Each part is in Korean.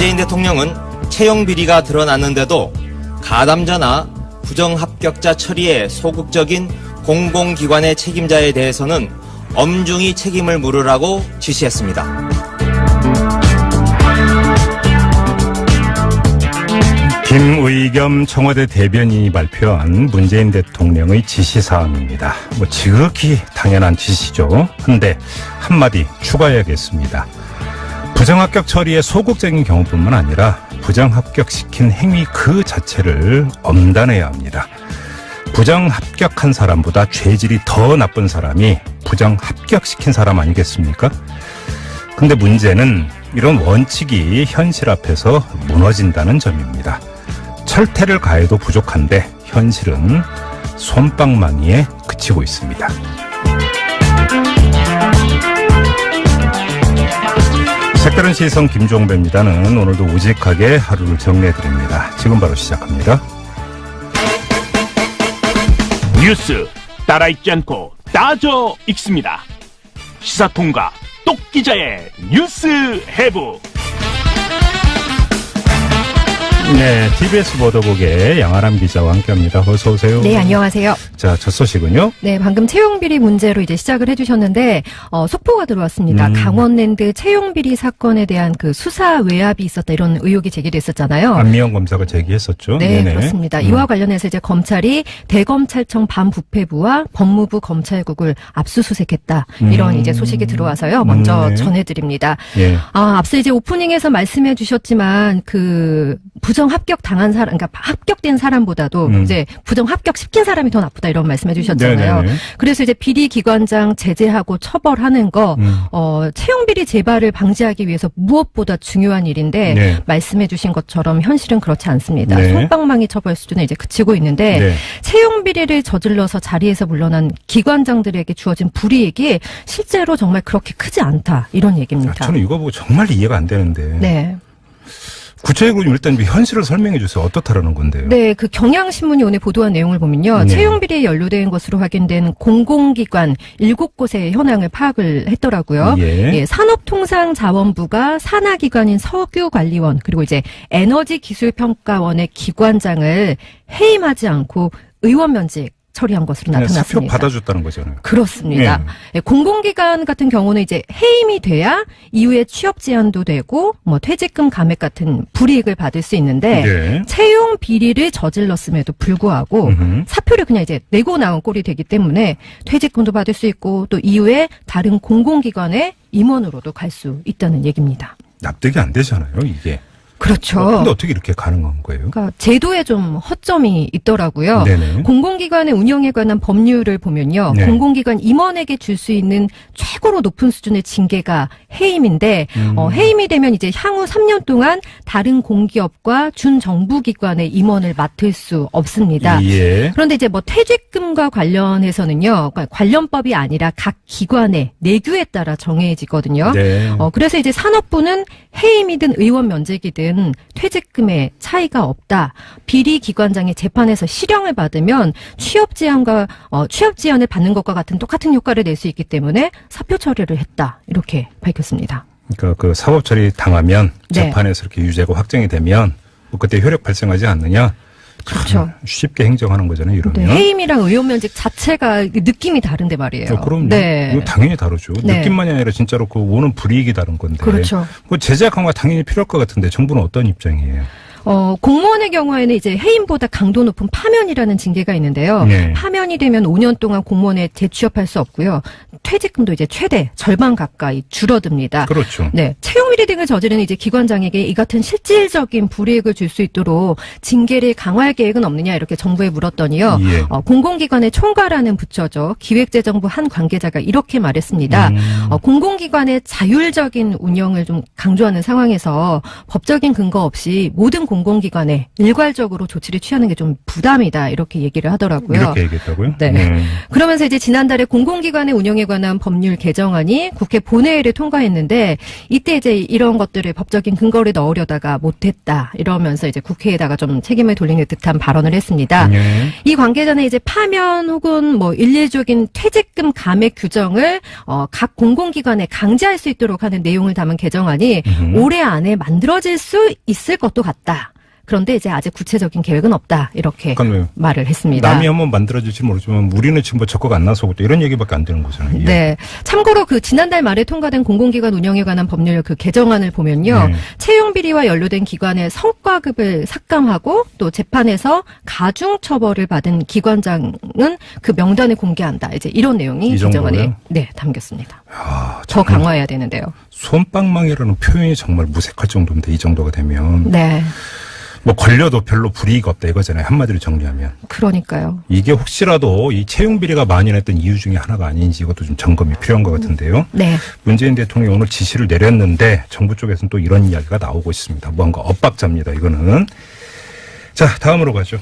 문재인 대통령은 채용 비리가 드러났는데도 가담자나 부정합격자 처리에 소극적인 공공기관의 책임자에 대해서는 엄중히 책임을 물으라고 지시했습니다. 김의겸 청와대 대변인이 발표한 문재인 대통령의 지시사항입니다. 지극히 당연한 지시죠. 한데 한마디 추가해야겠습니다. 부정합격 처리에 소극적인 경우뿐만 아니라 부정합격시킨 행위 그 자체를 엄단해야 합니다. 부정합격한 사람보다 죄질이 더 나쁜 사람이 부정합격시킨 사람 아니겠습니까? 근데 문제는 이런 원칙이 현실 앞에서 무너진다는 점입니다. 철퇴를 가해도 부족한데 현실은 솜방망이에 그치고 있습니다. 색다른 시선 김종배입니다는 오늘도 우직하게 하루를 정리해드립니다. 지금 바로 시작합니다. 뉴스 따라 읽지 않고 따져 읽습니다. 시사통과 똑기자의 뉴스 해부. 네, TBS 보도국의 양아람 기자와 함께합니다. 어서 오세요. 네, 안녕하세요. 자, 첫 소식은요? 네, 방금 채용비리 문제로 이제 시작을 해주셨는데 속보가 들어왔습니다. 강원랜드 채용비리 사건에 대한 그 수사 외압이 있었다 이런 의혹이 제기됐었잖아요. 안미영 검사가 제기했었죠. 네, 네네. 그렇습니다. 이와 관련해서 이제 검찰이 대검찰청 반부패부와 법무부 검찰국을 압수수색했다 이런 이제 소식이 들어와서요. 먼저 네. 전해드립니다. 예. 앞서 이제 오프닝에서 말씀해주셨지만 그 부정 합격 당한 사람, 그러니까 합격된 사람보다도 이제 부정 합격 시킨 사람이 더 나쁘다 이런 말씀해 주셨잖아요. 네네네. 그래서 이제 비리 기관장 제재하고 처벌하는 거, 채용 비리 재발을 방지하기 위해서 무엇보다 중요한 일인데 네. 말씀해 주신 것처럼 현실은 그렇지 않습니다. 네. 솜방망이 처벌 수준에 이제 그치고 있는데 네. 채용 비리를 저질러서 자리에서 물러난 기관장들에게 주어진 불이익이 실제로 정말 그렇게 크지 않다 이런 얘기입니다. 저는 이거 보고 정말 이해가 안 되는데. 네. 구체적으로 일단 현실을 설명해 주세요. 어떻다라는 건데요? 네, 그 경향신문이 오늘 보도한 내용을 보면요. 네. 채용비리에 연루된 것으로 확인된 공공기관 7곳의 현황을 파악을 했더라고요. 예. 예, 산업통상자원부가 산하기관인 석유관리원 그리고 이제 에너지기술평가원의 기관장을 해임하지 않고 의원 면직 처리한 것으로 나타났습니다. 사표 받아줬다는 거잖아요. 그렇습니다. 네. 예, 공공기관 같은 경우는 이제 해임이 돼야 이후에 취업 제한도 되고 뭐 퇴직금 감액 같은 불이익을 받을 수 있는데 네. 채용 비리를 저질렀음에도 불구하고 사표를 그냥 이제 내고 나온 꼴이 되기 때문에 퇴직금도 받을 수 있고 또 이후에 다른 공공기관의 임원으로도 갈 수 있다는 얘기입니다. 납득이 안 되잖아요, 이게. 그렇죠. 근데 어떻게 이렇게 가능한 거예요? 그러니까 제도에 좀 허점이 있더라고요. 네네. 공공기관의 운영에 관한 법률을 보면요. 네. 공공기관 임원에게 줄 수 있는 최고로 높은 수준의 징계가 해임인데 해임이 되면 이제 향후 3년 동안 다른 공기업과 준정부기관의 임원을 맡을 수 없습니다. 예. 그런데 이제 뭐 퇴직금과 관련해서는요. 그러니까 관련법이 아니라 각 기관의 내규에 따라 정해지거든요. 네. 그래서 이제 산업부는 해임이든 의원 면직이든 퇴직금에 차이가 없다. 비리 기관장이 재판에서 실형을 받으면 취업 제한을 받는 것과 같은 똑같은 효과를 낼 수 있기 때문에 사표 처리를 했다. 이렇게 밝혔습니다. 그러니까 그 사법 처리 당하면 네. 재판에서 이렇게 유죄가 확정이 되면 뭐 그때 효력 발생하지 않느냐? 그렇죠. 쉽게 행정하는 거잖아요, 이러면. 네, 해임이랑 의원 면직 자체가 느낌이 다른데 말이에요. 그럼 네. 이거 당연히 다르죠. 네. 느낌만이 아니라 진짜로 그 오는 불이익이 다른 건데. 그렇죠. 그 제재 강화가 당연히 필요할 것 같은데 정부는 어떤 입장이에요? 공무원의 경우에는 이제 해임보다 강도 높은 파면이라는 징계가 있는데요. 네. 파면이 되면 5년 동안 공무원에 재취업할 수 없고요. 퇴직금도 이제 최대 절반 가까이 줄어듭니다. 그렇죠. 네. 채용비리 등을 저지르는 이제 기관장에게 이 같은 실질적인 불이익을 줄 수 있도록 징계를 강화할 계획은 없느냐 이렇게 정부에 물었더니요. 예. 공공기관의 총괄하는 부처죠. 기획재정부 한 관계자가 이렇게 말했습니다. 공공기관의 자율적인 운영을 좀 강조하는 상황에서 법적인 근거 없이 모든 공공기관에 일괄적으로 조치를 취하는 게 좀 부담이다 이렇게 얘기를 하더라고요. 이렇게 얘기했다고요? 네. 그러면서 이제 지난달에 공공기관의 운영에 관한 법률 개정안이 국회 본회의를 통과했는데 이때 이제 이런 것들을 법적인 근거를 넣으려다가 못했다 이러면서 이제 국회에다가 좀 책임을 돌리는 듯한 발언을 했습니다. 예. 이 관계자는 이제 파면 혹은 뭐 일률적인 퇴직금 감액 규정을 각 공공기관에 강제할 수 있도록 하는 내용을 담은 개정안이 올해 안에 만들어질 수 있을 것도 같다. 그런데 이제 아직 구체적인 계획은 없다. 이렇게 그러니까 말을 했습니다. 남이 한번 만들어질지 모르지만 우리는 지금 뭐 적극 안 나서고 또 이런 얘기밖에 안 되는 거잖아요. 예. 네. 참고로 그 지난달 말에 통과된 공공기관 운영에 관한 법률 그 개정안을 보면요. 채용 비리와 연루된 기관의 성과급을 삭감하고 또 재판에서 가중 처벌을 받은 기관장은 그 명단을 공개한다. 이제 이런 내용이 이 개정안에 정도로요? 네, 담겼습니다. 아, 더 정말 강화해야 되는데요. 솜방망이라는 표현이 정말 무색할 정도인데 이 정도가 되면 네. 뭐 걸려도 별로 불이익 없다 이거잖아요. 한마디로 정리하면. 그러니까요. 이게 혹시라도 이 채용 비리가 만연했던 이유 중에 하나가 아닌지 이것도 좀 점검이 필요한 것 같은데요. 네. 문재인 대통령이 오늘 지시를 내렸는데 정부 쪽에서는 또 이런 이야기가 나오고 있습니다. 뭔가 엇박자입니다. 이거는. 자, 다음으로 가죠.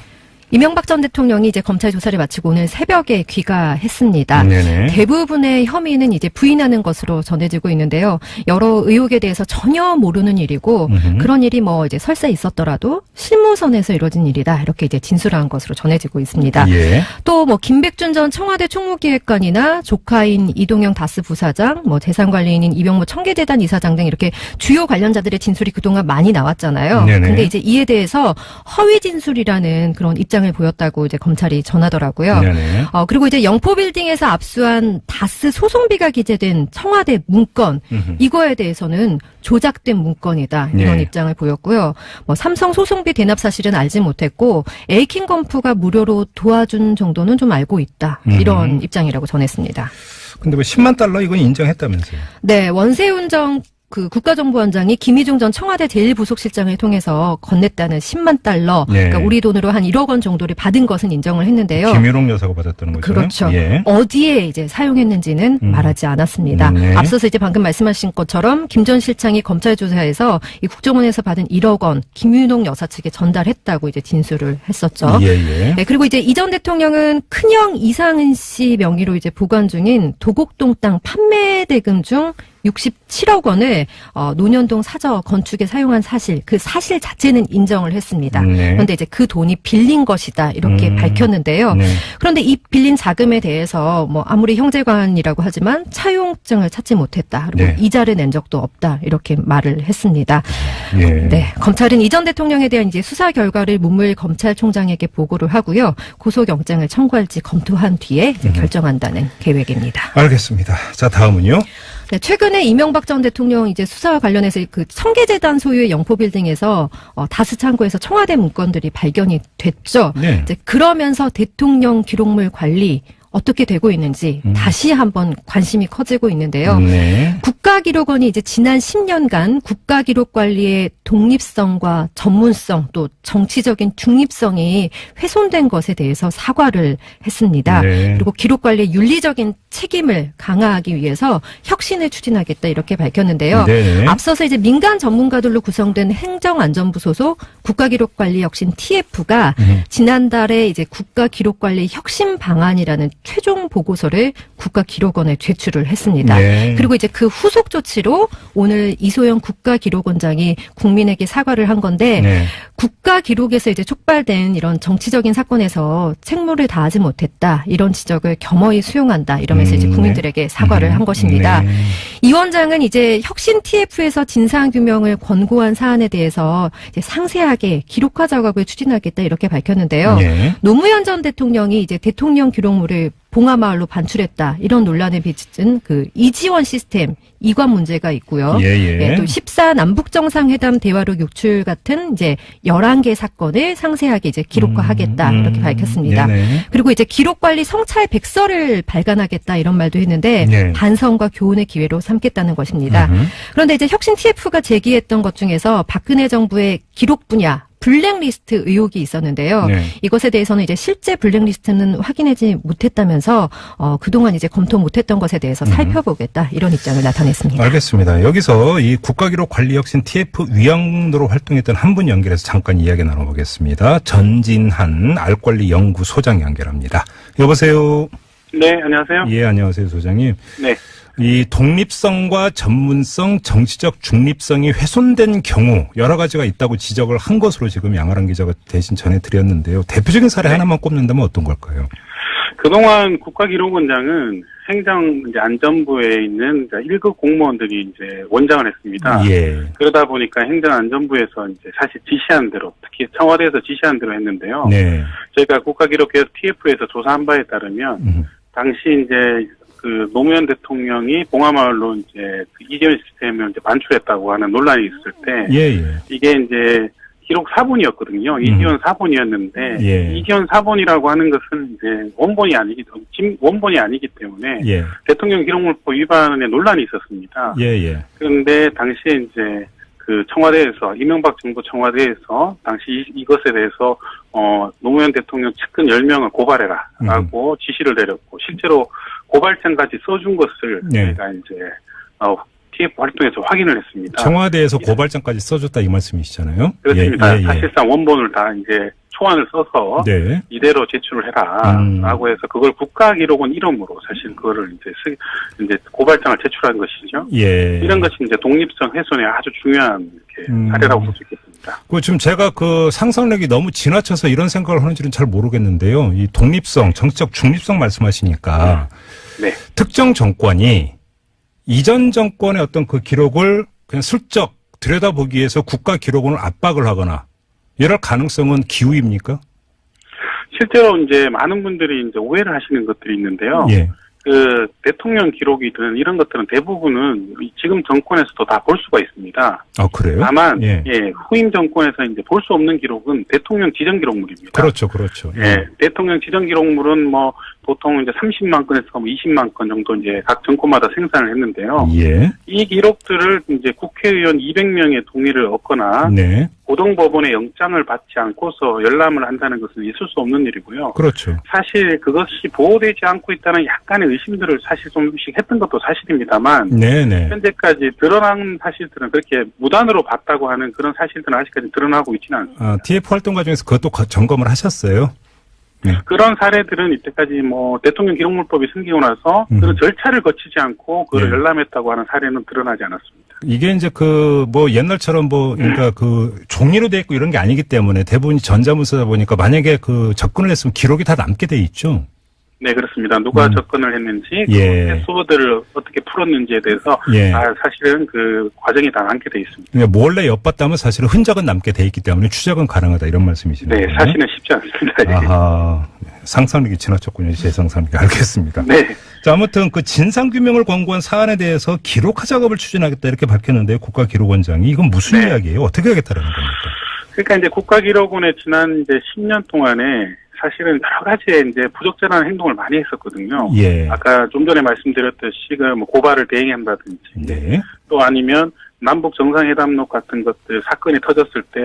이명박 전 대통령이 이제 검찰 조사를 마치고 오늘 새벽에 귀가했습니다. 네네. 대부분의 혐의는 이제 부인하는 것으로 전해지고 있는데요. 여러 의혹에 대해서 전혀 모르는 일이고 그런 일이 뭐 이제 설사 있었더라도 실무선에서 이루어진 일이다. 이렇게 이제 진술한 것으로 전해지고 있습니다. 예. 또 뭐 김백준 전 청와대 총무기획관이나 조카인 이동영 다스 부사장, 뭐 재산관리인인 이병무 청계재단 이사장 등 이렇게 주요 관련자들의 진술이 그동안 많이 나왔잖아요. 네네. 근데 이제 이에 대해서 허위 진술이라는 그런 입장을 보였다고 이제 검찰이 전하더라고요. 네네. 그리고 이제 영포빌딩에서 압수한 다스 소송비가 기재된 청와대 문건 이거에 대해서는 조작된 문건이다 이런 네. 입장을 보였고요. 뭐 삼성 소송비 대납 사실은 알지 못했고 에이킹 건프가 무료로 도와준 정도는 좀 알고 있다 이런 입장이라고 전했습니다. 근데 뭐 10만 달러 이건 인정했다면서요. 네, 원세훈 전 그 국가정보원장이 김희중 전 청와대 제1부속실장을 통해서 건넸다는 10만 달러, 네. 그러니까 우리 돈으로 한 1억 원 정도를 받은 것은 인정을 했는데요. 김유롱 여사가 받았다는 거죠. 그렇죠. 예. 어디에 이제 사용했는지는 말하지 않았습니다. 네. 앞서서 이제 방금 말씀하신 것처럼 김 전 실장이 검찰 조사에서 이 국정원에서 받은 1억 원 김유롱 여사 측에 전달했다고 이제 진술을 했었죠. 예. 네, 그리고 이제 이 전 대통령은 큰형 이상은 씨 명의로 이제 보관 중인 도곡동 땅 판매 대금 중 67억 원을 논현동 사저 건축에 사용한 사실, 그 사실 자체는 인정을 했습니다. 네. 그런데 이제 그 돈이 빌린 것이다 이렇게 밝혔는데요. 네. 그런데 이 빌린 자금에 대해서 뭐 아무리 형제관이라고 하지만 차용증을 찾지 못했다. 그리고 네. 이자를 낸 적도 없다 이렇게 말을 했습니다. 예. 네, 검찰은 이 전 대통령에 대한 이제 수사 결과를 문무일 검찰총장에게 보고를 하고요. 고소영장을 청구할지 검토한 뒤에 이제 결정한다는 계획입니다. 알겠습니다. 자, 다음은요. 네, 최근에 이명박 전 대통령 이제 수사와 관련해서 그 청계재단 소유의 영포빌딩에서 다스 창고에서 청와대 문건들이 발견이 됐죠. 네. 이제 그러면서 대통령 기록물 관리 어떻게 되고 있는지 다시 한번 관심이 커지고 있는데요. 네. 국가기록원이 이제 지난 10년간 국가기록관리의 독립성과 전문성 또 정치적인 중립성이 훼손된 것에 대해서 사과를 했습니다. 네. 그리고 기록관리의 윤리적인 책임을 강화하기 위해서 혁신을 추진하겠다 이렇게 밝혔는데요. 네. 앞서서 이제 민간 전문가들로 구성된 행정안전부 소속 국가기록관리혁신 TF가 지난달에 이제 국가기록관리 혁신 방안이라는 최종 보고서를 국가기록원에 제출을 했습니다. 네. 그리고 이제 그 후속 조치로 오늘 이소영 국가기록원장이 국민에게 사과를 한 건데 네. 국가기록에서 이제 촉발된 이런 정치적인 사건에서 책무를 다하지 못했다 이런 지적을 겸허히 수용한다 이러면서 이제 국민들에게 사과를 한 것입니다. 네. 이 원장은 이제 혁신 TF에서 진상 규명을 권고한 사안에 대해서 이제 상세하게 기록화 작업을 추진하겠다 이렇게 밝혔는데요. 네. 노무현 전 대통령이 이제 대통령 기록물을 봉하마을로 반출했다 이런 논란에 빚은 그 이지원 시스템 이관 문제가 있고요. 예. 또 14 남북 정상회담 대화록 유출 같은 이제 11개 사건을 상세하게 이제 기록화하겠다 이렇게 밝혔습니다. 네네. 그리고 이제 기록관리 성찰 백서를 발간하겠다 이런 말도 했는데 네. 반성과 교훈의 기회로 삼겠다는 것입니다. 그런데 이제 혁신 TF가 제기했던 것 중에서 박근혜 정부의 기록 분야 블랙리스트 의혹이 있었는데요. 네. 이것에 대해서는 이제 실제 블랙리스트는 확인하지 못했다면서 그동안 이제 검토 못했던 것에 대해서 살펴보겠다 이런 입장을 나타냈습니다. 알겠습니다. 여기서 이 국가기록관리혁신 TF 위원으로 활동했던 한 분 연결해서 잠깐 이야기 나눠보겠습니다. 전진한 알권리연구소장 연결합니다. 여보세요. 네, 안녕하세요. 예, 안녕하세요, 소장님. 네. 이 독립성과 전문성, 정치적 중립성이 훼손된 경우 여러 가지가 있다고 지적을 한 것으로 지금 양아랑 기자가 대신 전해드렸는데요. 대표적인 사례 하나만 꼽는다면 어떤 걸까요? 그동안 국가기록원장은 행정 이제 안전부에 있는 1급 공무원들이 이제 원장을 했습니다. 예. 그러다 보니까 행정안전부에서 이제 사실 지시한 대로, 특히 청와대에서 지시한 대로 했는데요. 네. 저희가 국가기록개혁 TF에서 조사한 바에 따르면 당시 이제 그 노무현 대통령이 봉하마을로 이제 그 이전 시스템을 이제 반출했다고 하는 논란이 있을 때 예. 이게 이제 기록 사본이었거든요. 이기원 사본이었는데 예. 이기원 사본이라고 하는 것은 이제 원본이 아니기 때문에 예. 대통령 기록물법 위반에 논란이 있었습니다. 예. 그런데 당시에 이제 그 청와대에서 이명박 정부 청와대에서 당시 이것에 대해서 노무현 대통령 측근 10명을 고발해라라고 지시를 내렸고 실제로 고발장까지 써준 것을 네. 저희가 이제 TF 활동에서 확인을 했습니다. 청와대에서 고발장까지 써줬다 이 말씀이시잖아요. 그렇습니다. 예. 사실상 원본을 다 이제 초안을 써서 네. 이대로 제출을 해라라고 해서 그걸 국가기록원 이름으로 사실 그거를 이제 고발장을 제출한 것이죠. 예. 이런 것이 이제 독립성 훼손의 아주 중요한 이렇게 사례라고 볼 수 있겠습니다. 지금 제가 그 상상력이 너무 지나쳐서 이런 생각을 하는지는 잘 모르겠는데요. 이 독립성, 정치적 중립성 말씀하시니까 네. 특정 정권이 이전 정권의 어떤 그 기록을 그냥 슬쩍 들여다보기 위해서 국가기록원을 압박을 하거나 이럴 가능성은 기우입니까? 실제로 이제 많은 분들이 이제 오해를 하시는 것들이 있는데요. 예. 그 대통령 기록이든 이런 것들은 대부분은 지금 정권에서도 다 볼 수가 있습니다. 아, 그래요? 다만 예. 후임 정권에서 이제 볼 수 없는 기록은 대통령 지정 기록물입니다. 그렇죠. 예. 대통령 지정 기록물은 뭐 보통 이제 30만 건에서 20만 건 정도 이제 각 정권마다 생산을 했는데요. 예. 이 기록들을 이제 국회의원 200명의 동의를 얻거나 네. 고등법원의 영장을 받지 않고서 열람을 한다는 것은 있을 수 없는 일이고요. 그렇죠. 사실 그것이 보호되지 않고 있다는 약간의 의심들을 사실 좀씩 했던 것도 사실입니다만 네네. 현재까지 드러난 사실들은 그렇게 무단으로 봤다고 하는 그런 사실들은 아직까지 드러나고 있지는 않습니다. 아, TF 활동 과정에서 그것도 점검을 하셨어요? 네. 그런 사례들은 이때까지 뭐 대통령 기록물법이 생기고 나서 그런 절차를 거치지 않고 그걸 네. 열람했다고 하는 사례는 드러나지 않았습니다. 이게 이제 옛날처럼 그러니까 종이로 돼 있고 이런 게 아니기 때문에 대부분이 전자문서다 보니까 만약에 접근을 했으면 기록이 다 남게 돼 있죠. 네, 그렇습니다. 누가 접근을 했는지, 예. 수어들을 어떻게 풀었는지에 대해서 예. 사실은 그 과정이 다 남게 돼 있습니다. 그러니까 몰래 엿봤다면 사실은 흔적은 남게 돼 있기 때문에 추적은 가능하다 이런 말씀이시네요. 네, 사실은 쉽지 않습니다. 아하, 상상력이 지나쳤군요. 제 상상력이. 알겠습니다. 네. 자, 아무튼 그 진상규명을 권고한 사안에 대해서 기록화 작업을 추진하겠다 이렇게 밝혔는데 국가기록원장이 이건 무슨 네. 이야기예요? 어떻게 하겠다라는 겁니까? 그러니까 이제 국가기록원에 지난 이제 10년 동안에 사실은 여러 가지의 이제 부적절한 행동을 많이 했었거든요. 예. 아까 좀 전에 말씀드렸듯이 뭐 고발을 대행한다든지, 네. 또 아니면 남북 정상회담록 같은 것들 사건이 터졌을 때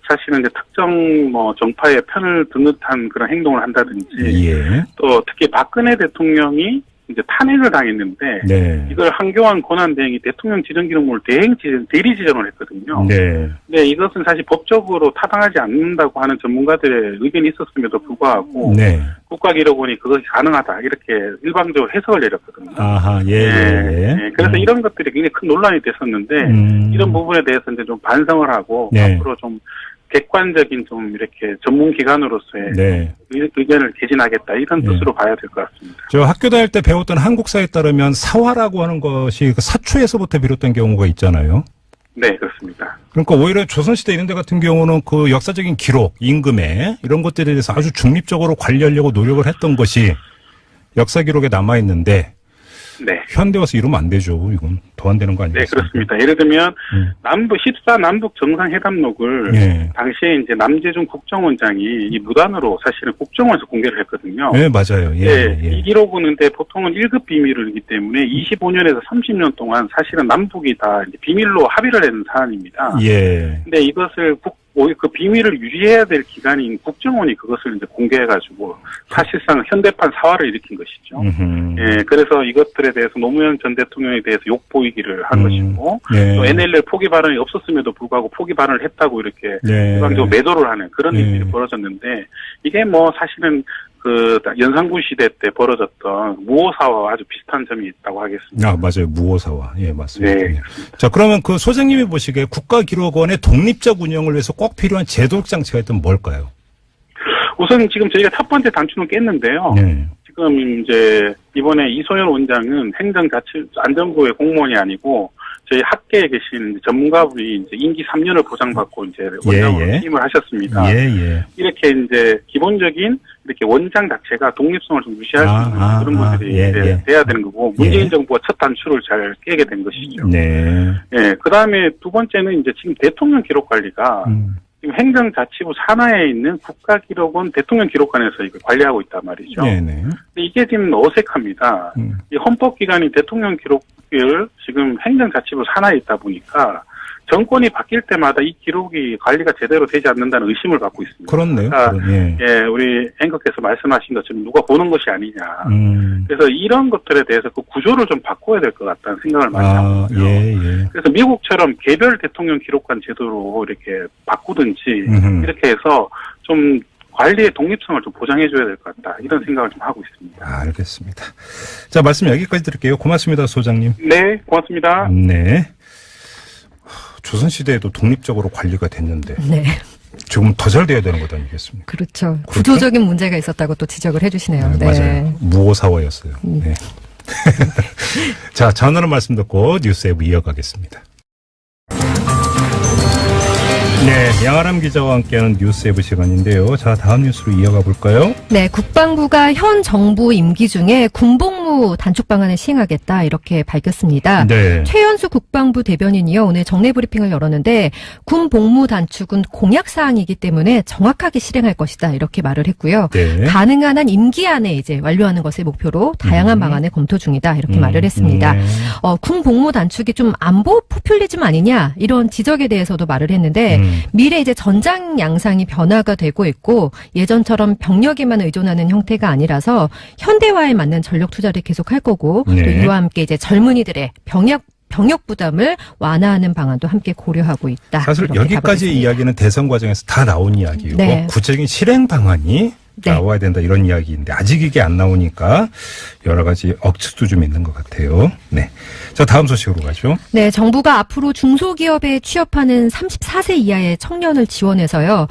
사실은 이제 특정 뭐 정파의 편을 든 듯한 그런 행동을 한다든지, 예. 또 특히 박근혜 대통령이 이제 탄핵을 당했는데 네. 이걸 한교안 권한대행이 대통령 지정기록물 대리 지정을 했거든요. 네. 네, 이것은 사실 법적으로 타당하지 않는다고 하는 전문가들의 의견이 있었음에도 불구하고 네. 국가기록원이 그것이 가능하다 이렇게 일방적으로 해석을 내렸거든요. 아하, 예. 네, 그래서 이런 것들이 굉장히 큰 논란이 됐었는데 이런 부분에 대해서 이제 좀 반성을 하고 네. 앞으로 좀 객관적인 좀 이렇게 전문기관으로서의 네. 의견을 개진하겠다 이런 뜻으로 봐야 될 것 같습니다. 저 학교 다닐 때 배웠던 한국사에 따르면 사화라고 하는 것이 사초에서부터 비롯된 경우가 있잖아요. 네, 그렇습니다. 그러니까 오히려 조선시대 이런 데 같은 경우는 그 역사적인 기록, 임금에 이런 것들에 대해서 아주 중립적으로 관리하려고 노력을 했던 것이 역사 기록에 남아있는데 네. 현대 와서 이러면 안 되죠. 이건 더 안 되는 거 아니겠습니까? 네, 그렇습니다. 예를 들면 14 남북 정상회담록을 예. 당시에 이제 남재준 국정원장이 이 무단으로 사실은 국정원에서 공개를 했거든요. 네, 맞아요. 예, 네, 예. 이 기록은 근데 보통은 1급 비밀이기 때문에 25년에서 30년 동안 사실은 남북이 다 이제 비밀로 합의를 한 사안입니다. 예. 근데 이것을 오히려 그 비밀을 유지해야 될 기관인 국정원이 그것을 이제 공개해가지고 사실상 현대판 사활을 일으킨 것이죠. 예, 그래서 이것들에 대해서 노무현 전 대통령에 대해서 욕보이기를 한 것이고 네. 또 NLL 포기 발언이 없었음에도 불구하고 포기 발언을 했다고 이렇게 네. 일방적으로 매도를 하는 그런 네. 일이 벌어졌는데 이게 뭐 사실은 그 연산군 시대 때 벌어졌던 무오사와 아주 비슷한 점이 있다고 하겠습니다. 아, 맞아요. 무오사와. 예, 맞습니다. 네. 예. 자, 그러면 그 소장님이 보시기에 국가기록원의 독립적 운영을 위해서 꼭 필요한 제도적 장치가 있다면 뭘까요? 우선 지금 저희가 첫 번째 단추는 깼는데요. 네. 지금 이제 이번에 이소연 원장은 행정자치안전부의 공무원이 아니고 저희 학계에 계신 전문가분이 이제 임기 3년을 보장받고 이제 원장으로 예. 취임을 하셨습니다. 예, 예. 이렇게 이제 기본적인 이렇게 원장 자체가 독립성을 좀 유지할 수 있는 그런 분들이 예, 이제 예. 돼야 되는 거고 문재인 예. 정부가 첫 단추를 잘 깨게 된 것이죠. 네. 예, 그 다음에 두 번째는 이제 지금 대통령 기록 관리가 지금 행정자치부 산하에 있는 국가기록원 대통령 기록관에서 이걸 관리하고 있단 말이죠. 네네. 근데 이게 지금 어색합니다. 이 헌법기관인 대통령 기록을 지금 행정자치부 산하에 있다 보니까 정권이 바뀔 때마다 이 기록이 관리가 제대로 되지 않는다는 의심을 받고 있습니다. 그렇네요. 그러니까 예. 예, 우리 앵커께서 말씀하신 것처럼 누가 보는 것이 아니냐. 그래서 이런 것들에 대해서 그 구조를 좀 바꿔야 될 것 같다는 생각을 많이 하고 있고요. 예, 예. 그래서 미국처럼 개별 대통령 기록관 제도로 이렇게 바꾸든지 이렇게 해서 좀 관리의 독립성을 좀 보장해줘야 될 것 같다. 이런 생각을 좀 하고 있습니다. 알겠습니다. 자, 말씀 여기까지 드릴게요. 고맙습니다, 소장님. 네, 고맙습니다. 네. 조선시대에도 독립적으로 관리가 됐는데 네. 조금 더 잘 돼야 되는 것 아니겠습니까? 그렇죠. 구조적인 문제가 있었다고 또 지적을 해주시네요. 네. 맞아요. 무오사와였어요. 네. 자, 전하는 말씀 듣고 뉴스앱 이어가겠습니다. 네, 양아람 기자와 함께하는 뉴스앱 시간인데요. 자, 다음 뉴스로 이어가 볼까요? 네, 국방부가 현 정부 임기 중에 군복무 단축 방안을 시행하겠다 이렇게 밝혔습니다. 네. 최연수 국방부 대변인이요 오늘 정례 브리핑을 열었는데 군복무 단축은 공약 사항이기 때문에 정확하게 실행할 것이다 이렇게 말을 했고요. 네. 가능한 한 임기 안에 이제 완료하는 것을 목표로 다양한 방안을 검토 중이다 이렇게 말을 했습니다. 네. 군복무 단축이 좀 안보 포퓰리즘 아니냐 이런 지적에 대해서도 말을 했는데 미래 이제 전장 양상이 변화가 되고 있고 예전처럼 병력에만 의존하는 형태가 아니라서 현대화에 맞는 전력 투자를 계속할 거고 네. 또 이와 함께 이제 젊은이들의 병역 부담을 완화하는 방안도 함께 고려하고 있다. 사실 이렇게 여기까지 답을 이야기는 대선 과정에서 다 나온 이야기이고 네. 구체적인 실행 방안이 네. 나와야 된다 이런 이야기인데 아직 이게 안 나오니까 여러 가지 억측도 좀 있는 것 같아요. 네. 자, 다음 소식으로 가죠. 네, 정부가 앞으로 중소기업에 취업하는 34세 이하의 청년을 지원해서요,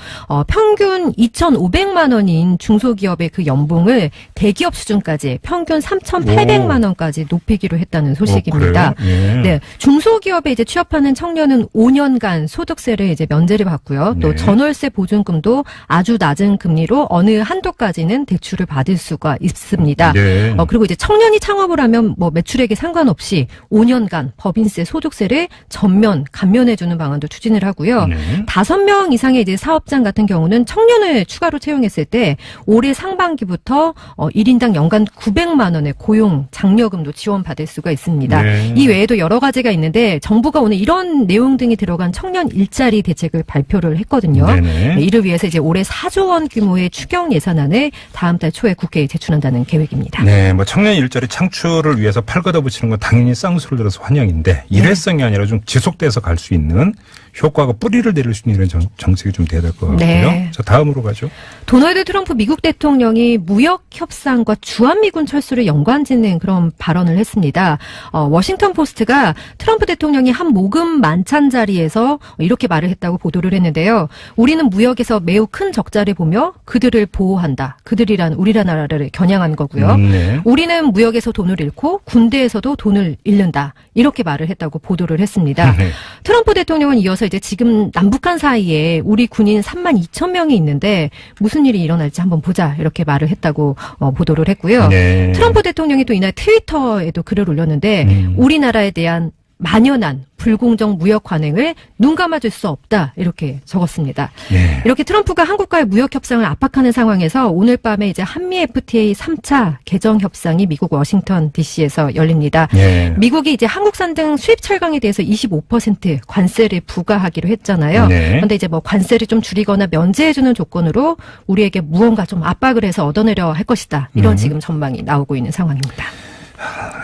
평균 2,500만 원인 중소기업의 그 연봉을 대기업 수준까지 평균 3,800만 원까지 높이기로 했다는 소식입니다. 예. 네, 중소기업에 이제 취업하는 청년은 5년간 소득세를 이제 면제를 받고요. 또 네. 전월세 보증금도 아주 낮은 금리로 어느 한도까지는 대출을 받을 수가 있습니다. 네. 그리고 이제 청년이 창업을 하면 뭐 매출액에 상관없이 5년간 법인세, 소득세를 전면 감면해주는 방안도 추진을 하고요. 네. 5명 이상의 이제 사업장 같은 경우는 청년을 추가로 채용했을 때 올해 상반기부터 1인당 연간 900만 원의 고용 장려금도 지원받을 수가 있습니다. 네. 이 외에도 여러 가지가 있는데 정부가 오늘 이런 내용 등이 들어간 청년 일자리 대책을 발표를 했거든요. 네네. 네, 이를 위해서 이제 올해 4조 원 규모의 추경 예산안을 다음 달 초에 국회에 제출한다는 계획입니다. 네, 뭐 청년 일자리 창출을 위해서 팔 걷어붙이는 건 당연히 쌍수를 들어서 환영인데 일회성이 아니라 좀 지속돼서 갈 수 있는 효과가 뿌리를 내릴 수 있는 이런 정책이 좀 돼야 될 것 같고요. 네. 자, 다음으로 가죠. 도널드 트럼프 미국 대통령이 무역 협상과 주한미군 철수를 연관짓는 그런 발언을 했습니다. 워싱턴 포스트가 트럼프 대통령이 한 모금 만찬 자리에서 이렇게 말을 했다고 보도를 했는데요. 우리는 무역에서 매우 큰 적자를 보며 그들을 보호한다. 그들이란 우리나라를 겨냥한 거고요. 네. 우리는 무역에서 돈을 잃고 군대에서도 돈을 잃는다. 이렇게 말을 했다고 보도를 했습니다. 네. 트럼프 대통령은 이어서 이제 지금 남북한 사이에 우리 군인 32,000명이 있는데 무슨 일이 일어날지 한번 보자 이렇게 말을 했다고 보도를 했고요. 네. 트럼프 대통령이 또 이날 트위터에도 글을 올렸는데 우리나라에 대한 만연한 불공정 무역 관행을 눈 감아줄 수 없다 이렇게 적었습니다. 예. 이렇게 트럼프가 한국과의 무역 협상을 압박하는 상황에서 오늘 밤에 이제 한미 FTA 3차 개정 협상이 미국 워싱턴 DC에서 열립니다. 예. 미국이 이제 한국산 등 수입 철강에 대해서 25% 관세를 부과하기로 했잖아요. 네. 그런데 이제 뭐 관세를 좀 줄이거나 면제해주는 조건으로 우리에게 무언가 좀 압박을 해서 얻어내려 할 것이다. 이런 지금 전망이 나오고 있는 상황입니다.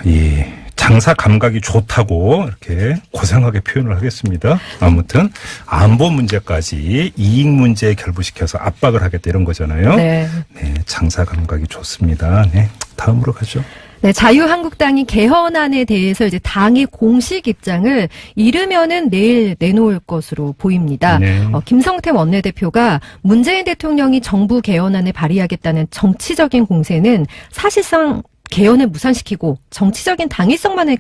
이 장사 감각이 좋다고 이렇게 고상하게 표현을 하겠습니다. 아무튼 안보 문제까지 이익 문제에 결부시켜서 압박을 하겠다 이런 거잖아요. 네. 네, 장사 감각이 좋습니다. 네, 다음으로 가죠. 네, 자유한국당이 개헌안에 대해서 이제 당의 공식 입장을 이르면은 내일 내놓을 것으로 보입니다. 네. 김성태 원내대표가 문재인 대통령이 정부 개헌안을 발의하겠다는 정치적인 공세는 사실상 개헌을 무산시키고 정치적인 당위성만을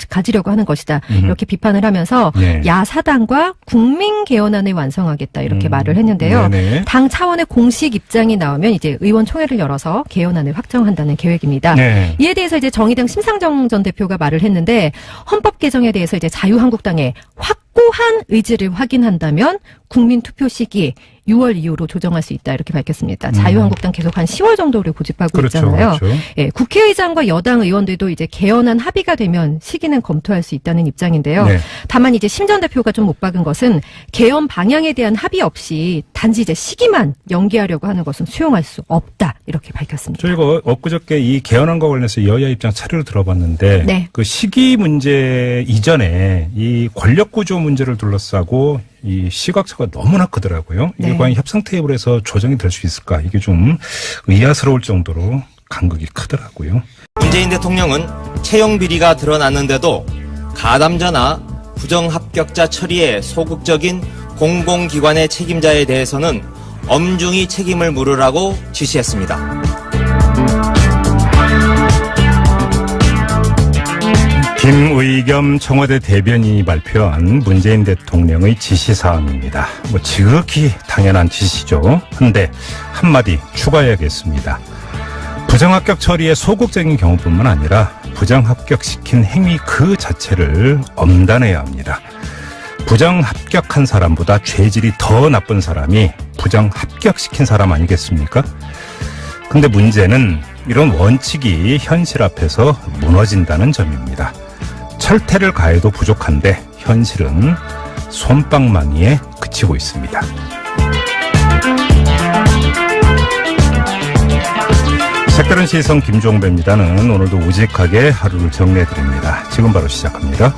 가지려고 하는 것이다. 이렇게 비판을 하면서 네. 야사당과 국민 개헌안을 완성하겠다 이렇게 말을 했는데요. 네네. 당 차원의 공식 입장이 나오면 이제 의원총회를 열어서 개헌안을 확정한다는 계획입니다. 네. 이에 대해서 이제 정의당 심상정 전 대표가 말을 했는데 헌법 개정에 대해서 이제 자유한국당의 확고한 의지를 확인한다면 국민 투표 시기 6월 이후로 조정할 수 있다 이렇게 밝혔습니다. 자유한국당 계속 한 10월 정도를 고집하고 그렇죠, 있잖아요. 그렇죠. 예, 국회의장과 여당 의원들도 이제 개헌안 합의가 되면 시기는 검토할 수 있다는 입장인데요. 네. 다만 이제 심 전 대표가 좀 못 박은 것은 개헌 방향에 대한 합의 없이 단지 이제 시기만 연기하려고 하는 것은 수용할 수 없다 이렇게 밝혔습니다. 저희가 엊그저께 이 개헌안과 관련해서 여야 입장 차례로 들어봤는데 네. 그 시기 문제 이전에 이 권력 구조 문제를 둘러싸고 이 시각차가 너무나 크더라고요. 이게 네. 과연 협상 테이블에서 조정이 될 수 있을까? 이게 좀 의아스러울 정도로 간극이 크더라고요. 문재인 대통령은 채용 비리가 드러났는데도 가담자나 부정합격자 처리에 소극적인 공공기관의 책임자에 대해서는 엄중히 책임을 물으라고 지시했습니다. 김의겸 청와대 대변인이 발표한 문재인 대통령의 지시사항입니다. 뭐 지극히 당연한 지시죠. 근데 한마디 추가해야겠습니다. 부정합격 처리에 소극적인 경우뿐만 아니라 부정합격시킨 행위 그 자체를 엄단해야 합니다. 부정합격한 사람보다 죄질이 더 나쁜 사람이 부정합격시킨 사람 아니겠습니까? 근데 문제는 이런 원칙이 현실 앞에서 무너진다는 점입니다. 철퇴를 가해도 부족한데 현실은 솜방망이에 그치고 있습니다. 색다른 시선 김종배입니다는 오늘도 우직하게 하루를 정리해드립니다. 지금 바로 시작합니다.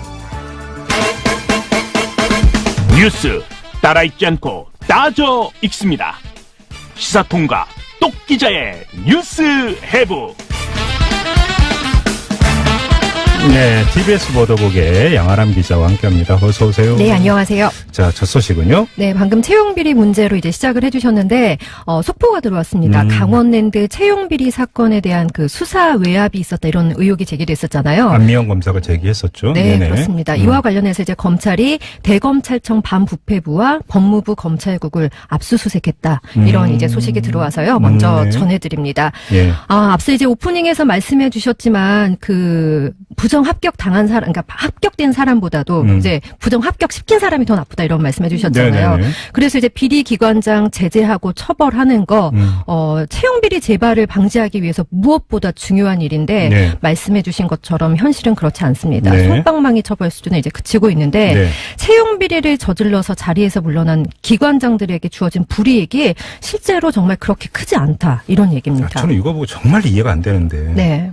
뉴스 따라 읽지 않고 따져 읽습니다. 시사통과 똑기자의 뉴스 해부. 네, TBS 보도국의 양아람 기자와 함께합니다. 어서 오세요. 네, 안녕하세요. 자, 첫 소식은요? 네, 방금 채용비리 문제로 이제 시작을 해주셨는데, 속보가 들어왔습니다. 강원랜드 채용비리 사건에 대한 그 수사 외압이 있었다 이런 의혹이 제기됐었잖아요. 안미영 검사가 제기했었죠. 네, 네네. 그렇습니다. 이와 관련해서 이제 검찰이 대검찰청 반부패부와 법무부 검찰국을 압수수색했다. 이런 이제 소식이 들어와서요. 먼저 네. 전해드립니다. 예. 앞서 이제 오프닝에서 말씀해 주셨지만 그 부정 합격 당한 사람, 그러니까 합격된 사람보다도 이제 부정 합격 시킨 사람이 더 나쁘다 이런 말씀해 주셨잖아요. 네네네. 그래서 이제 비리 기관장 제재하고 처벌하는 거, 채용 비리 재발을 방지하기 위해서 무엇보다 중요한 일인데 네. 말씀해 주신 것처럼 현실은 그렇지 않습니다. 네. 솜방망이 처벌 수준에 이제 그치고 있는데 네. 채용 비리를 저질러서 자리에서 물러난 기관장들에게 주어진 불이익이 실제로 정말 그렇게 크지 않다 이런 얘기입니다. 저는 이거 보고 정말 이해가 안 되는데. 네.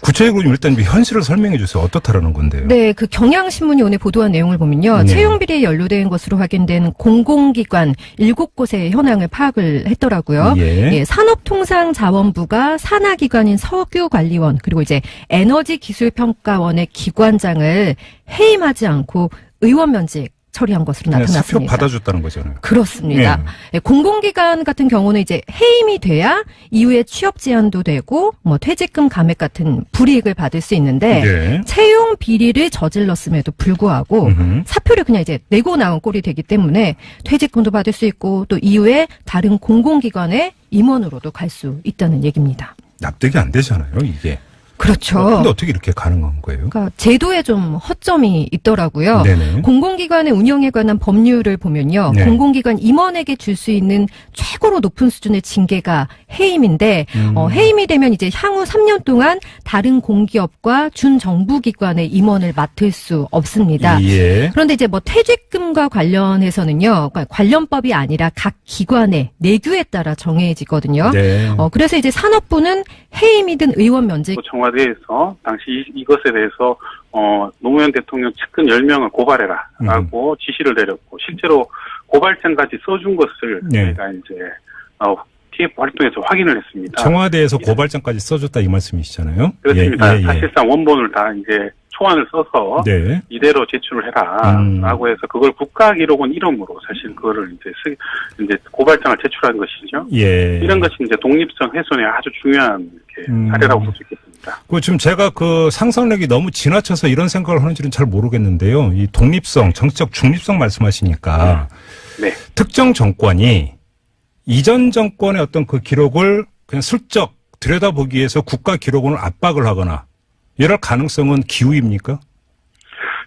구체적으로 일단 현실을 설명해 주세요. 어떻다라는 건데요? 네, 그 경향신문이 오늘 보도한 내용을 보면요. 네. 채용비리에 연루된 것으로 확인된 공공기관 7곳의 현황을 파악을 했더라고요. 예. 산업통상자원부가 산하기관인 석유관리원 그리고 이제 에너지기술평가원의 기관장을 해임하지 않고 의원 면직 처리한 것으로 그냥 사표 나타났습니다. 받아줬다는 거잖아요. 그렇습니다. 예, 공공기관 같은 경우는 이제 해임이 돼야 이후에 취업 제한도 되고 뭐 퇴직금 감액 같은 불이익을 받을 수 있는데 네. 채용 비리를 저질렀음에도 불구하고 사표를 그냥 이제 내고 나온 꼴이 되기 때문에 퇴직금도 받을 수 있고 또 이후에 다른 공공기관의 임원으로도 갈 수 있다는 얘기입니다. 납득이 안 되잖아요, 이게. 그렇죠. 근데 어떻게 이렇게 가능한 거예요? 그러니까 제도에 좀 허점이 있더라고요. 네네. 공공기관의 운영에 관한 법률을 보면요. 네. 공공기관 임원에게 줄 수 있는 최고로 높은 수준의 징계가 해임인데 해임이 되면 이제 향후 3년 동안 다른 공기업과 준정부기관의 임원을 맡을 수 없습니다. 예. 그런데 이제 뭐 퇴직금과 관련해서는요. 그러니까 관련법이 아니라 각 기관의 내규에 따라 정해지거든요. 네. 그래서 이제 산업부는 해임이든 의원 면책 청와대에서 당시 이것에 대해서 노무현 대통령 측근 10명을 고발해라라고 지시를 내렸고 실제로 고발장까지 써준 것을 네. 저희가 이제 TF 활동에서 확인을 했습니다. 청와대에서 고발장까지 써줬다 이 말씀이시잖아요. 그렇습니다. 예, 예, 예. 사실상 원본을 다 이제 초안을 써서 네. 이대로 제출을 해라라고 해서 그걸 국가기록원 이름으로 사실 그거를 이제 고발장을 제출한 것이죠. 예. 이런 것이 이제 독립성 훼손의 아주 중요한 이렇게 사례라고 볼 수 있겠습니다. 지금 제가 그 상상력이 너무 지나쳐서 이런 생각을 하는지는 잘 모르겠는데요. 이 독립성, 정치적 중립성 말씀하시니까 네. 특정 정권이 이전 정권의 어떤 그 기록을 그냥 슬쩍 들여다보기 위해서 국가기록원을 압박을 하거나 이럴 가능성은 기우입니까?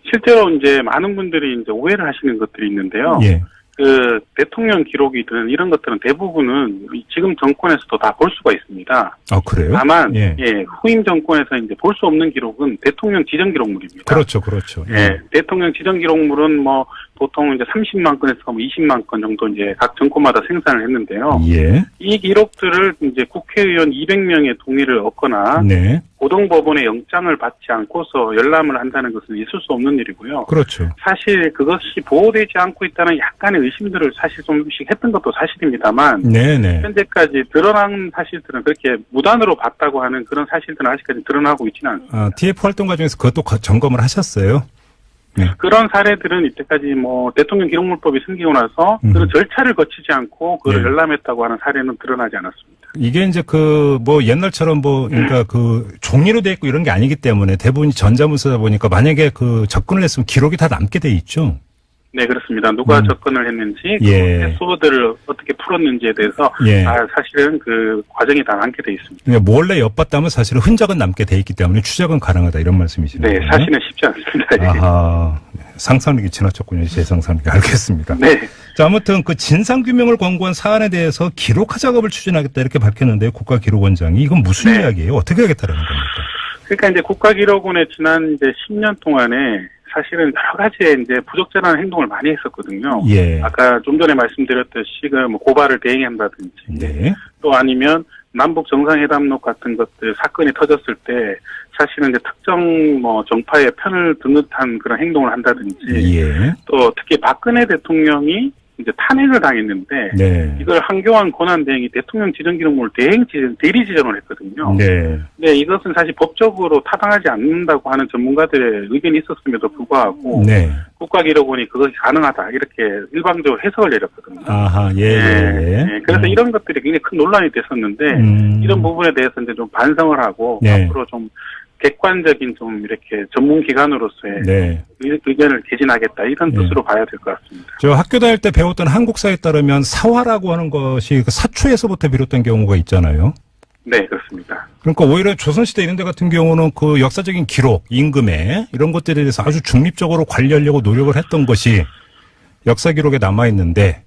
실제로 이제 많은 분들이 이제 오해를 하시는 것들이 있는데요. 예. 그 대통령 기록이든 이런 것들은 대부분은 지금 정권에서도 다 볼 수가 있습니다. 아, 그래요? 다만 예. 후임 정권에서 이제 볼 수 없는 기록은 대통령 지정 기록물입니다. 그렇죠, 그렇죠. 예, 대통령 지정 기록물은 뭐 보통 이제 30만 건에서 20만 건 정도 이제 각 정권마다 생산을 했는데요. 예. 이 기록들을 이제 국회의원 200명의 동의를 얻거나 네. 고등법원의 영장을 받지 않고서 열람을 한다는 것은 있을 수 없는 일이고요. 그렇죠. 사실 그것이 보호되지 않고 있다는 약간의 의심들을 사실 좀씩 했던 것도 사실입니다만 네네. 현재까지 드러난 사실들은 그렇게 무단으로 봤다고 하는 그런 사실들은 아직까지 드러나고 있지는 않습니다. TF 활동 과정에서 그것도 점검을 하셨어요? 그런 사례들은 이때까지 뭐 대통령 기록물법이 생기고 나서 그런 절차를 거치지 않고 그걸 네. 열람했다고 하는 사례는 드러나지 않았습니다. 이게 이제 옛날처럼 그러니까 종이로 돼 있고 이런 게 아니기 때문에 대부분이 전자문서다 보니까 만약에 접근을 했으면 기록이 다 남게 돼 있죠? 네, 그렇습니다. 누가 접근을 했는지, 예. 패스워드를 어떻게 풀었는지에 대해서 예. 사실은 그 과정이 다 남게 돼 있습니다. 몰래 엿봤다면 사실은 흔적은 남게 돼 있기 때문에 추적은 가능하다 이런 말씀이시네요. 네, 사실은 쉽지 않습니다. 아하, 상상력이 지나쳤군요. 제 상상력이. 알겠습니다. 네. 자, 아무튼 그 진상규명을 권고한 사안에 대해서 기록화 작업을 추진하겠다 이렇게 밝혔는데요. 국가기록원장이. 이건 무슨 네. 이야기예요? 어떻게 하겠다라는 겁니까? 그러니까 이제 국가기록원에 지난 이제 10년 동안에 사실은 여러 가지의 이제 부적절한 행동을 많이 했었거든요. 예. 아까 좀 전에 말씀드렸듯이 뭐 고발을 대행한다든지, 네. 또 아니면 남북 정상회담록 같은 것들 사건이 터졌을 때 사실은 이제 특정 뭐 정파의 편을 든 듯한 그런 행동을 한다든지, 예. 또 특히 박근혜 대통령이 이제 탄핵을 당했는데 네. 이걸 한교안 권한대행이 대통령 지정기록물 대리 지정을 했거든요. 네. 네, 이것은 사실 법적으로 타당하지 않는다고 하는 전문가들의 의견이 있었음에도 불구하고 네. 국가기록원이 그것이 가능하다 이렇게 일방적으로 해석을 내렸거든요. 아하, 예, 예. 네, 그래서 이런 것들이 굉장히 큰 논란이 됐었는데 이런 부분에 대해서 이제 좀 반성을 하고 네. 앞으로 좀 객관적인 좀 이렇게 전문 기관으로서의 네. 의견을 개진하겠다 이런 뜻으로 봐야 될 것 같습니다. 저 학교 다닐 때 배웠던 한국사에 따르면 사화라고 하는 것이 사초에서부터 비롯된 경우가 있잖아요. 네, 그렇습니다. 그러니까 오히려 조선시대 이런 데 같은 경우는 그 역사적인 기록, 임금에 이런 것들에 대해서 아주 중립적으로 관리하려고 노력을 했던 것이 역사 기록에 남아있는데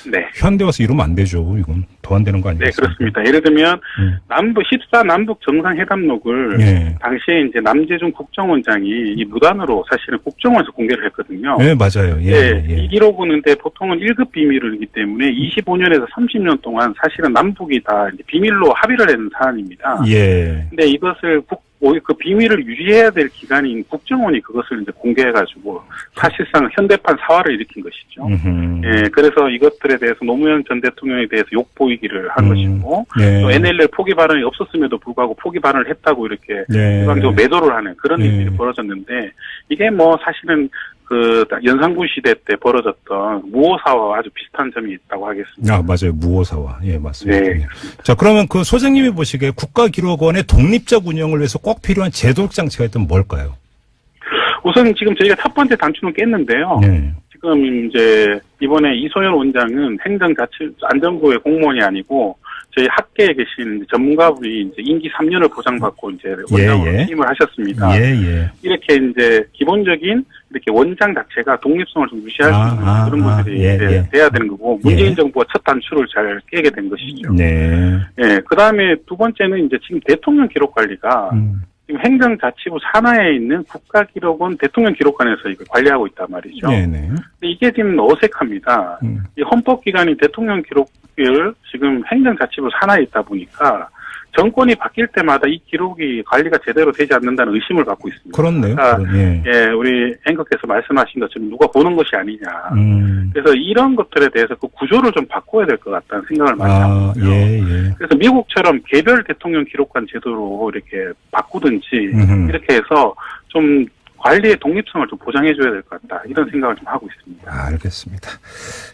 네. 현대 와서 이러면 안 되죠. 이건 더 안 되는 거 네, 아니겠습니까? 그렇습니다. 예를 들면 14 남북 정상회담록을 예. 당시에 이제 남재준 국정원장이 이 무단으로 사실은 국정원에서 공개를 했거든요. 네, 맞아요. 예, 네, 예. 이 기록은 근데 보통은 1급 비밀이기 때문에 25년에서 30년 동안 사실은 남북이 다 이제 비밀로 합의를 했는 사안입니다. 예. 근데 이것을 오히려 그 비밀을 유지해야 될 기관인 국정원이 그것을 이제 공개해가지고 사실상 현대판 사화를 일으킨 것이죠. 예, 그래서 이것들에 대해서 노무현 전 대통령에 대해서 욕보이기를 한 것이고 네. 또 NLL 포기 발언이 없었음에도 불구하고 포기 발언을 했다고 이렇게 네. 일방적으로 매도를 하는 그런 네. 일들이 벌어졌는데 이게 뭐 사실은 그 연산군 시대 때 벌어졌던 무오사와 아주 비슷한 점이 있다고 하겠습니다. 아, 맞아요. 무오사와. 예, 맞습니다. 네. 예. 자, 그러면 그 소장님이 보시기에 국가기록원의 독립적 운영을 위해서 꼭 필요한 제도적 장치가 있다면 뭘까요? 우선 지금 저희가 첫 번째 단추는 깼는데요. 네. 지금 이제 이번에 이소연 원장은 행정자치안전부의 공무원이 아니고 저희 학계에 계신 전문가분이 이제 임기 3년을 보장받고 이제 원장으로 예. 취임을 하셨습니다. 예. 이렇게 이제 기본적인 이렇게 원장 자체가 독립성을 좀 유지할 수 있는 그런 분들이 이제 돼야 되는 거고 문재인 정부가 첫 단추를 잘 깨게 된 것이죠. 네. 예, 그 다음에 두 번째는 이제 지금 대통령 기록 관리가 지금 행정자치부 산하에 있는 국가기록원 대통령기록관에서 이걸 관리하고 있단 말이죠. 네네. 근데 이게 지금 어색합니다. 이 헌법기관이 대통령기록을 지금 행정자치부 산하에 있다 보니까 정권이 바뀔 때마다 이 기록이 관리가 제대로 되지 않는다는 의심을 받고 있습니다. 그렇네요. 그러니까 예. 예, 우리 앵커께서 말씀하신 것처럼 누가 보는 것이 아니냐. 그래서 이런 것들에 대해서 그 구조를 좀 바꿔야 될 것 같다는 생각을 많이 하고 있고요. 예. 그래서 미국처럼 개별 대통령 기록관 제도로 이렇게 바꾸든지 이렇게 해서 좀 관리의 독립성을 좀 보장해줘야 될 것 같다. 이런 생각을 좀 하고 있습니다. 알겠습니다.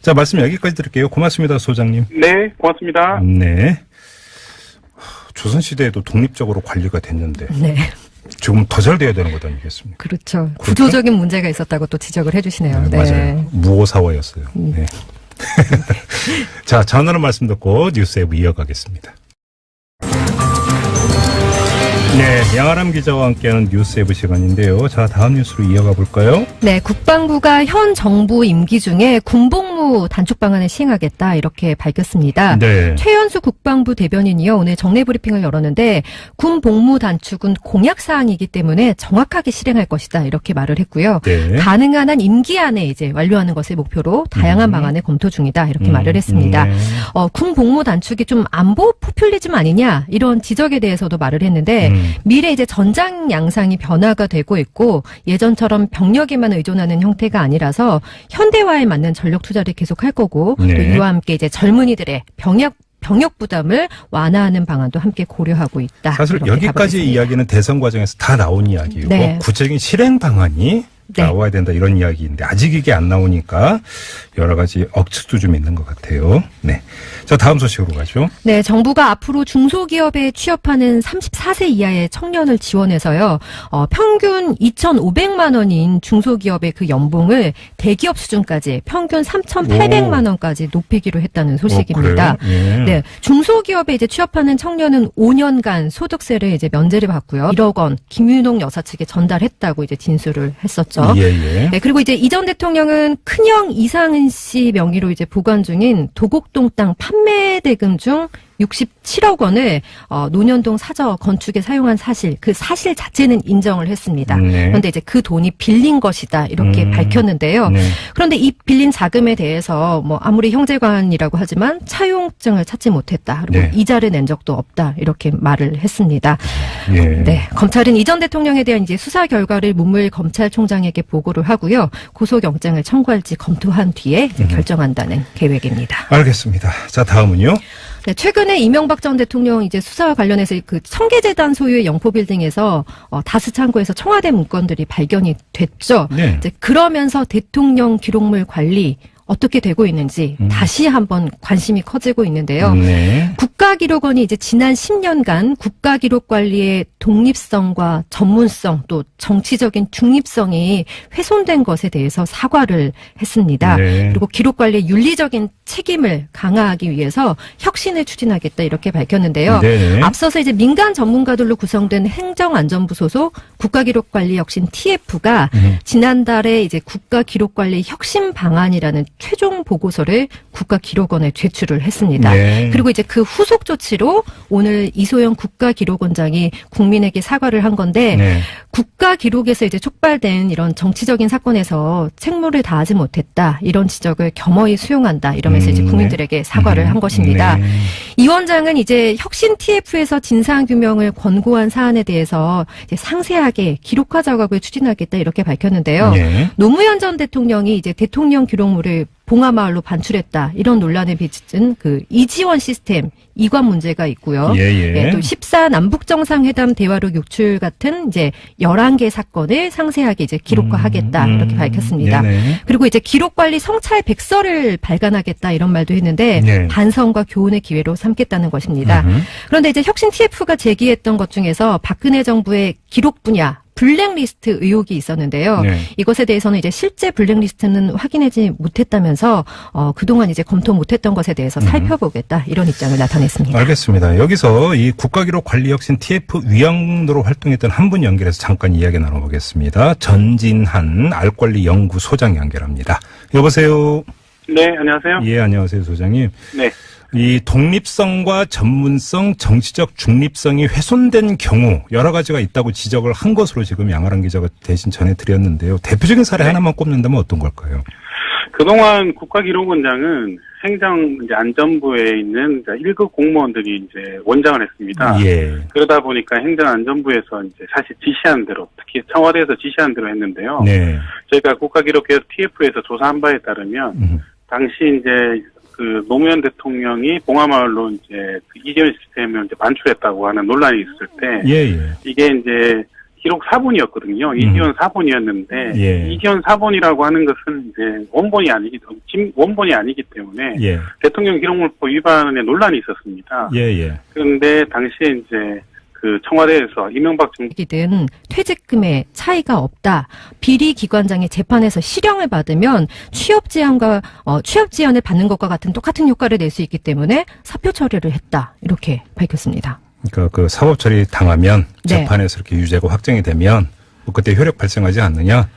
자, 말씀 여기까지 드릴게요. 고맙습니다, 소장님. 네, 고맙습니다. 네. 조선시대에도 독립적으로 관리가 됐는데 네. 지금 더 잘 돼야 되는 것 아니겠습니까? 그렇죠. 구조적인 문제가 있었다고 또 지적을 해주시네요. 네. 맞아요. 무오사화였어요. 네. 자, 전하는 말씀 듣고 뉴스웨브 이어가겠습니다. 네, 양아람 기자와 함께하는 뉴스웨브 시간인데요. 자, 다음 뉴스로 이어가 볼까요? 네, 국방부가 현 정부 임기 중에 군복무 단축 방안을 시행하겠다 이렇게 밝혔습니다. 네. 최연수 국방부 대변인이요 오늘 정례 브리핑을 열었는데 군복무 단축은 공약 사항이기 때문에 정확하게 실행할 것이다 이렇게 말을 했고요. 네. 가능한 한 임기 안에 이제 완료하는 것을 목표로 다양한 방안을 검토 중이다 이렇게 말을 했습니다. 네. 군복무 단축이 좀 안보 포퓰리즘 아니냐 이런 지적에 대해서도 말을 했는데 미래 이제 전장 양상이 변화가 되고 있고 예전처럼 병력에만 의존하는 형태가 아니라서 현대화에 맞는 전력 투자를 계속할 거고 네. 또 이와 함께 이제 젊은이들의 병역 부담을 완화하는 방안도 함께 고려하고 있다. 사실 여기까지의 이야기는 대선 과정에서 다 나온 이야기이고 네. 구체적인 실행 방안이 네. 나와야 된다 이런 이야기인데 아직 이게 안 나오니까 여러 가지 억측도 좀 있는 것 같아요. 네. 자, 다음 소식으로 가죠. 네, 정부가 앞으로 중소기업에 취업하는 34세 이하의 청년을 지원해서요. 평균 2,500만 원인 중소기업의 그 연봉을 대기업 수준까지 평균 3,800만 원까지 높이기로 했다는 소식입니다. 예. 네, 중소기업에 이제 취업하는 청년은 5년간 소득세를 이제 면제를 받고요. 1억 원 김윤옥 여사 측에 전달했다고 이제 진술을 했었죠. 예. 네, 그리고 이제 이 전 대통령은 큰형 이상은 씨 명의로 이제 보관 중인 도곡동 땅 판매 대금 중 67억 원을 논현동 사저 건축에 사용한 사실, 그 사실 자체는 인정을 했습니다. 네. 그런데 이제 그 돈이 빌린 것이다 이렇게 밝혔는데요. 네. 그런데 이 빌린 자금에 대해서 뭐 아무리 형제관이라고 하지만 차용증을 찾지 못했다. 그리고 네. 이자를 낸 적도 없다 이렇게 말을 했습니다. 예. 네, 검찰은 이 전 대통령에 대한 이제 수사 결과를 문무일 검찰총장에게 보고를 하고요. 고소영장을 청구할지 검토한 뒤에 이제 결정한다는 계획입니다. 알겠습니다. 자, 다음은요. 네, 최근에 이명박 전 대통령 이제 수사와 관련해서 그 청계재단 소유의 영포빌딩에서 다스 창고에서 청와대 문건들이 발견이 됐죠. 네. 이제 그러면서 대통령 기록물 관리 어떻게 되고 있는지 다시 한번 관심이 커지고 있는데요. 네. 국가기록원이 이제 지난 10년간 국가기록 관리의 독립성과 전문성 또 정치적인 중립성이 훼손된 것에 대해서 사과를 했습니다. 네. 그리고 기록 관리의 윤리적인 책임을 강화하기 위해서 혁신을 추진하겠다 이렇게 밝혔는데요. 네. 앞서서 이제 민간 전문가들로 구성된 행정안전부 소속 국가기록관리혁신 TF가 지난달에 이제 국가기록관리 혁신 방안이라는 최종 보고서를 국가기록원에 제출을 했습니다. 네. 그리고 이제 그 후속 조치로 오늘 이소영 국가기록원장이 국민에게 사과를 한 건데 네. 국가기록에서 이제 촉발된 이런 정치적인 사건에서 책무를 다하지 못했다 이런 지적을 겸허히 수용한다 이러면서 이제 국민들에게 사과를 한 것입니다. 네. 이 원장은 이제 혁신 TF에서 진상 규명을 권고한 사안에 대해서 이제 상세하게 기록화 작업을 추진하겠다 이렇게 밝혔는데요. 네. 노무현 전 대통령이 이제 대통령 기록물을 봉하마을로 반출했다 이런 논란에 빚은 그 이지원 시스템 이관 문제가 있고요. 예. 또 14 남북 정상회담 대화록 유출 같은 이제 11개 사건을 상세하게 이제 기록화하겠다 이렇게 밝혔습니다. 네네. 그리고 이제 기록 관리 성찰 백서를 발간하겠다 이런 말도 했는데 네. 반성과 교훈의 기회로 삼겠다는 것입니다. 그런데 이제 혁신 TF가 제기했던 것 중에서 박근혜 정부의 기록 분야 블랙리스트 의혹이 있었는데요. 네. 이것에 대해서는 이제 실제 블랙리스트는 확인하지 못했다면서 그동안 이제 검토 못했던 것에 대해서 살펴보겠다 이런 입장을 나타냈습니다. 알겠습니다. 여기서 이 국가기록관리혁신 TF 위원으로 활동했던 한 분 연결해서 잠깐 이야기 나눠보겠습니다. 전진한 알권리연구 소장 연결합니다. 여보세요. 네, 안녕하세요. 예, 안녕하세요, 소장님. 네. 이 독립성과 전문성, 정치적 중립성이 훼손된 경우 여러 가지가 있다고 지적을 한 것으로 지금 양아랑 기자가 대신 전해드렸는데요. 대표적인 사례 하나만 꼽는다면 어떤 걸까요? 그동안 국가기록원장은 행정 이제 안전부에 있는 1급 공무원들이 이제 원장을 했습니다. 예. 그러다 보니까 행정안전부에서 이제 사실 지시한 대로, 특히 청와대에서 지시한 대로 했는데요. 네. 저희가 국가기록개혁 TF에서 조사한 바에 따르면 당시 이제 그 노무현 대통령이 봉하마을로 이제 그 이지원 시스템을 이제 반출했다고 하는 논란이 있을 때 예. 이게 이제 기록 사본이었거든요. 이지원 사본이었는데 예. 이지원 사본이라고 하는 것은 이제 원본이 아니기 때문에 예. 대통령 기록물법 위반에 논란이 있었습니다. 예. 그런데 당시에 이제 그 청와대에서 이명박 정부 이든 퇴직금에 차이가 없다. 비리 기관장이 재판에서 실형을 받으면 취업 지원을 받는 것과 같은 똑같은 효과를 낼 수 있기 때문에 사표 처리를 했다. 이렇게 밝혔습니다. 그러니까 그 사법 처리 당하면 네. 재판에서 이렇게 유죄가 확정이 되면 뭐 그때 효력 발생하지 않느냐?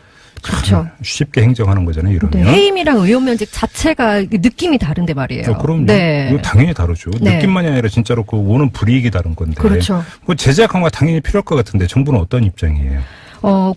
그렇죠. 쉽게 행정하는 거잖아요. 이러면. 네, 해임이랑 의원 면직 자체가 느낌이 다른데 말이에요. 그럼 네. 이거 당연히 다르죠. 네. 느낌만이 아니라 진짜로 그 오는 불이익이 다른 건데. 그렇죠. 그 제재 강화 당연히 필요할 것 같은데 정부는 어떤 입장이에요?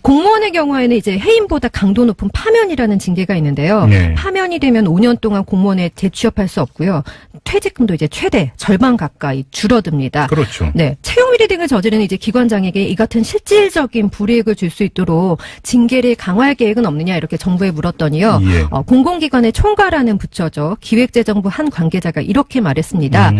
공무원의 경우에는 이제 해임보다 강도 높은 파면이라는 징계가 있는데요. 네. 파면이 되면 5년 동안 공무원에 재취업할 수 없고요. 퇴직금도 이제 최대 절반 가까이 줄어듭니다. 그렇죠. 네. 채용비리 등을 저지르는 이제 기관장에게 이 같은 실질적인 불이익을 줄 수 있도록 징계를 강화할 계획은 없느냐 이렇게 정부에 물었더니요. 예. 공공기관의 총괄하는 부처죠. 기획재정부 한 관계자가 이렇게 말했습니다.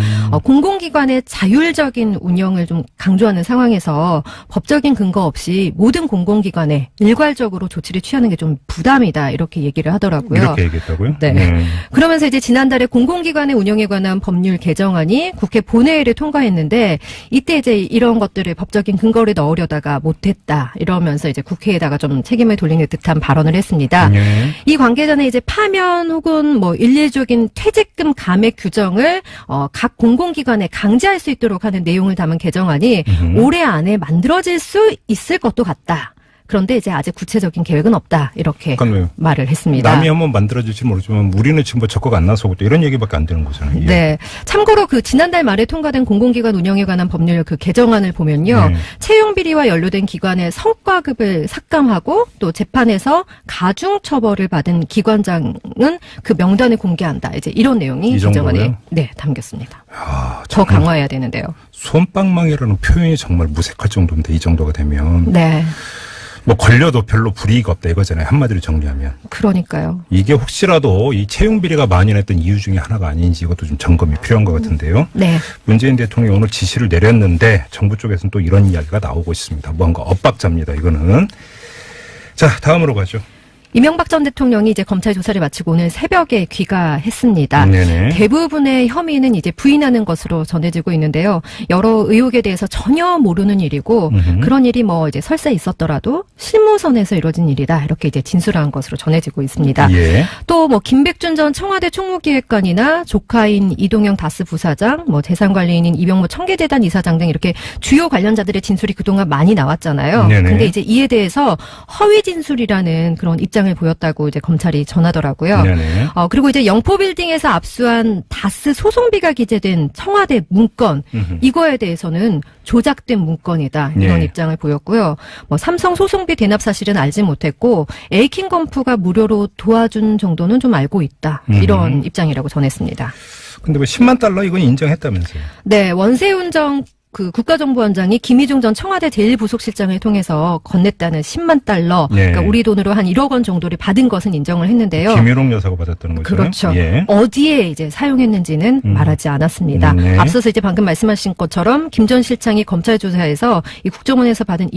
공공기관의 자율적인 운영을 좀 강조하는 상황에서 법적인 근거 없이 모든 공공기관에 일괄적으로 조치를 취하는 게 좀 부담이다 이렇게 얘기를 하더라고요. 이렇게 얘기했다고요? 네. 그러면서 이제 지난달에 공공기관의 운영에 관한 법률 개정안이 국회 본회의를 통과했는데 이때 이제 이런 것들을 법적인 근거를 넣으려다가 못했다 이러면서 이제 국회에다가 좀 책임을 돌리는 듯한 발언을 했습니다. 네. 이 관계자는 이제 파면 혹은 뭐 일률적인 퇴직금 감액 규정을 각 공공기관에 강제할 수 있도록 하는 내용을 담은 개정안이 올해 안에 만들어질 수 있을 것도 같다. 그런데 이제 아직 구체적인 계획은 없다. 이렇게 그러니까 말을 했습니다. 남이 한번 만들어질지 모르지만 우리는 지금 뭐 적극 안 나서고 또 이런 얘기밖에 안 되는 거잖아요. 예. 네. 참고로 그 지난달 말에 통과된 공공기관 운영에 관한 법률 그 개정안을 보면요. 네. 채용 비리와 연루된 기관의 성과급을 삭감하고 또 재판에서 가중 처벌을 받은 기관장은 그 명단을 공개한다. 이제 이런 내용이 이 개정안에 정도로요? 네, 담겼습니다. 아, 더 정말 강화해야 되는데요. 손방망이라는 표현이 정말 무색할 정도인데 이 정도가 되면 네. 뭐 걸려도 별로 불이익 없다 이거잖아요. 한마디로 정리하면. 그러니까요. 이게 혹시라도 이 채용 비리가 만연했던 이유 중에 하나가 아닌지 이것도 좀 점검이 필요한 것 같은데요. 네. 문재인 대통령이 오늘 지시를 내렸는데 정부 쪽에서는 또 이런 이야기가 나오고 있습니다. 뭔가 엇박자입니다. 이거는. 자, 다음으로 가죠. 이명박 전 대통령이 이제 검찰 조사를 마치고 오늘 새벽에 귀가했습니다. 네네. 대부분의 혐의는 이제 부인하는 것으로 전해지고 있는데요. 여러 의혹에 대해서 전혀 모르는 일이고 그런 일이 뭐 이제 설사 있었더라도 실무선에서 이루어진 일이다. 이렇게 이제 진술한 것으로 전해지고 있습니다. 예. 또 뭐 김백준 전 청와대 총무기획관이나 조카인 이동영 다스 부사장, 뭐 재산관리인인 이병무 청계재단 이사장 등 이렇게 주요 관련자들의 진술이 그동안 많이 나왔잖아요. 네네. 근데 이제 이에 대해서 허위 진술이라는 그런 입장을 보였다고 이제 검찰이 전하더라고요. 네네. 그리고 이제 영포빌딩에서 압수한 다스 소송비가 기재된 청와대 문건 이거에 대해서는 조작된 문건이다 이런 네. 입장을 보였고요. 뭐 삼성 소송비 대납 사실은 알지 못했고 에이킹 건프가 무료로 도와준 정도는 좀 알고 있다 이런 입장이라고 전했습니다. 근데 뭐 10만 달러 이건 인정했다면서요. 네, 원세훈 전 그 국가정보원장이 김희중 전 청와대 제1부속실장을 통해서 건넸다는 10만 달러, 네. 그러니까 우리 돈으로 한 1억 원 정도를 받은 것은 인정을 했는데요. 김일홍 여사가 받았다는 거죠. 그렇죠. 예. 어디에 이제 사용했는지는 말하지 않았습니다. 네. 앞서서 이제 방금 말씀하신 것처럼 김 전 실장이 검찰 조사에서 이 국정원에서 받은